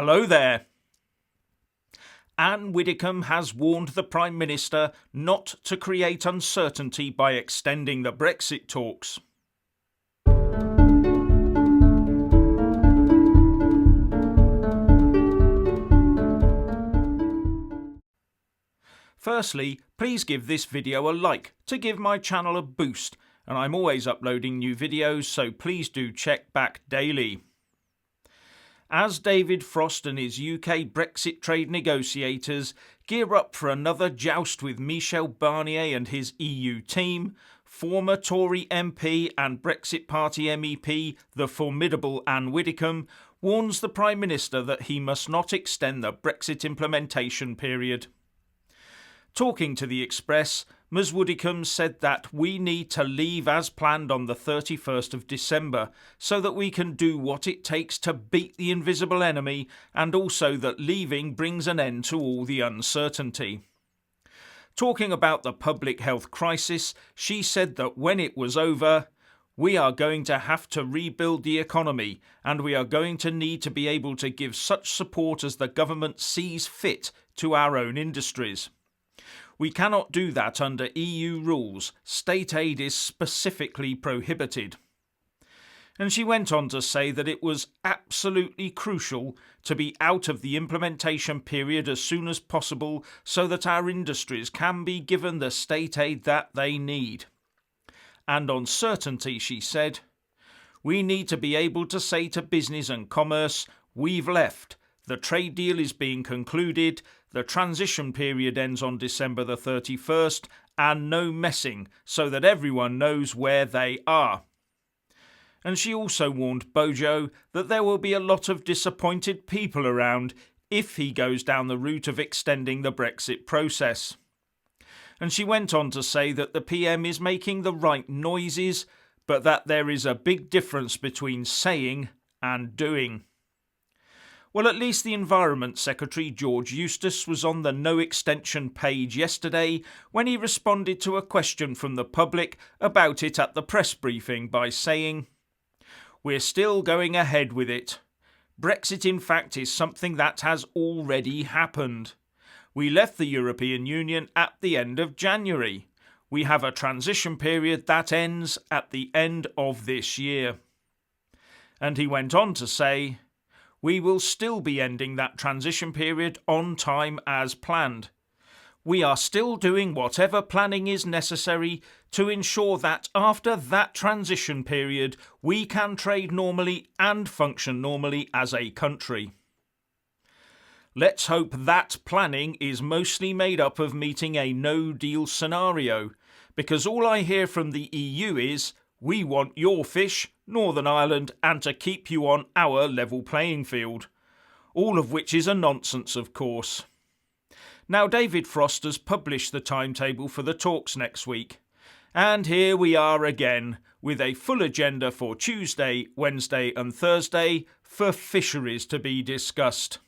Hello there. Ann Widdecombe has warned the Prime Minister not to create uncertainty by extending the Brexit talks. Firstly, please give this video a like to give my channel a boost, and I'm always uploading new videos, so please do check back daily. As David Frost and his UK Brexit trade negotiators gear up for another joust with Michel Barnier and his EU team, former Tory MP and Brexit Party MEP, the formidable Ann Widdecombe, warns the Prime Minister that he must not extend the Brexit Implementation Period. Talking to the Express, Ms Widdecombe said that we need to leave as planned on the 31st of December so that we can do what it takes to beat the invisible enemy, and also that leaving brings an end to all the uncertainty. Talking about the public health crisis, she said that when it was over, we are going to have to rebuild the economy, and we are going to need to be able to give such support as the government sees fit to our own industries. We cannot do that under EU rules. State aid is specifically prohibited. And she went on to say that it was absolutely crucial to be out of the implementation period as soon as possible so that our industries can be given the state aid that they need. And on certainty, she said, we need to be able to say to business and commerce, we've left. The trade deal is being concluded, the transition period ends on December the 31st, and no messing, so that everyone knows where they are. And she also warned Bojo that there will be a lot of disappointed people around if he goes down the route of extending the Brexit process. And she went on to say that the PM is making the right noises, but that there is a big difference between saying and doing. Well, at least the Environment Secretary George Eustace was on the no extension page yesterday when he responded to a question from the public about it at the press briefing by saying, "We're still going ahead with it. Brexit, in fact, is something that has already happened. We left the European Union at the end of January. We have a transition period that ends at the end of this year." And he went on to say, we will still be ending that transition period on time as planned. We are still doing whatever planning is necessary to ensure that after that transition period we can trade normally and function normally as a country. Let's hope that planning is mostly made up of meeting a no-deal scenario, because all I hear from the EU is, we want your fish, Northern Ireland, and to keep you on our level playing field. All of which is a nonsense, of course. Now, David Frost has published the timetable for the talks next week. And here we are again, with a full agenda for Tuesday, Wednesday and Thursday for fisheries to be discussed.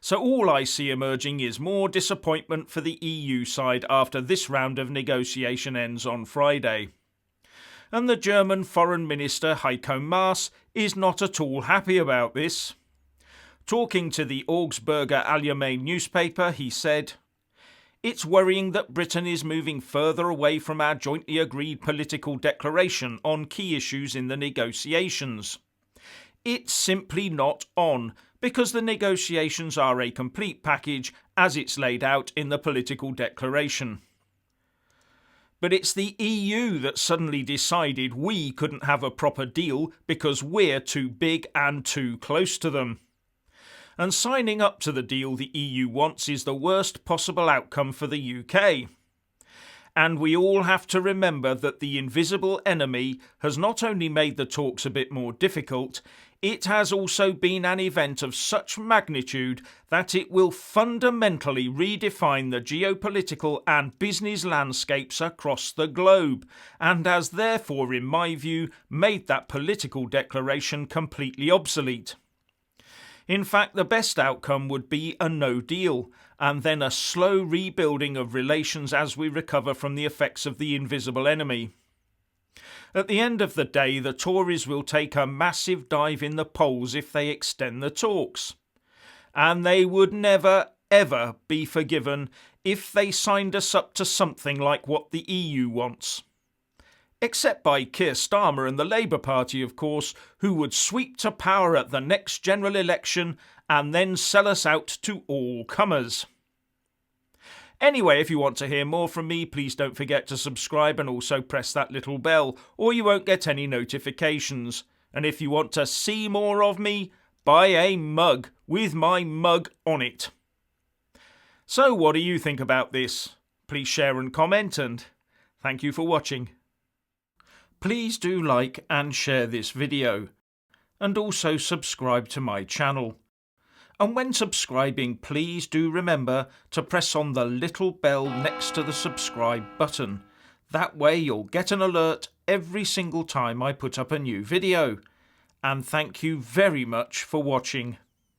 So all I see emerging is more disappointment for the EU side after this round of negotiation ends on Friday. And the German Foreign Minister Heiko Maas is not at all happy about this. Talking to the Augsburger Allgemeine newspaper, he said, "It's worrying that Britain is moving further away from our jointly agreed political declaration on key issues in the negotiations. It's simply not on, because the negotiations are a complete package as it's laid out in the political declaration. But it's the EU that suddenly decided we couldn't have a proper deal because we're too big and too close to them. And signing up to the deal the EU wants is the worst possible outcome for the UK. And we all have to remember that the invisible enemy has not only made the talks a bit more difficult, it has also been an event of such magnitude that it will fundamentally redefine the geopolitical and business landscapes across the globe, and has therefore, in my view, made that political declaration completely obsolete. In fact, the best outcome would be a no deal, and then a slow rebuilding of relations as we recover from the effects of the invisible enemy. At the end of the day, the Tories will take a massive dive in the polls if they extend the talks. and they would never, ever be forgiven if they signed us up to something like what the EU wants. Except by Keir Starmer and the Labour Party, of course, who would sweep to power at the next general election and then sell us out to all comers. Anyway, if you want to hear more from me, please don't forget to subscribe and also press that little bell, or you won't get any notifications. And if you want to see more of me, buy a mug with my mug on it. So what do you think about this? Please share and comment, and thank you for watching. Please do like and share this video, and also subscribe to my channel. And when subscribing, please do remember to press on the little bell next to the subscribe button. That way you'll get an alert every single time I put up a new video. And thank you very much for watching.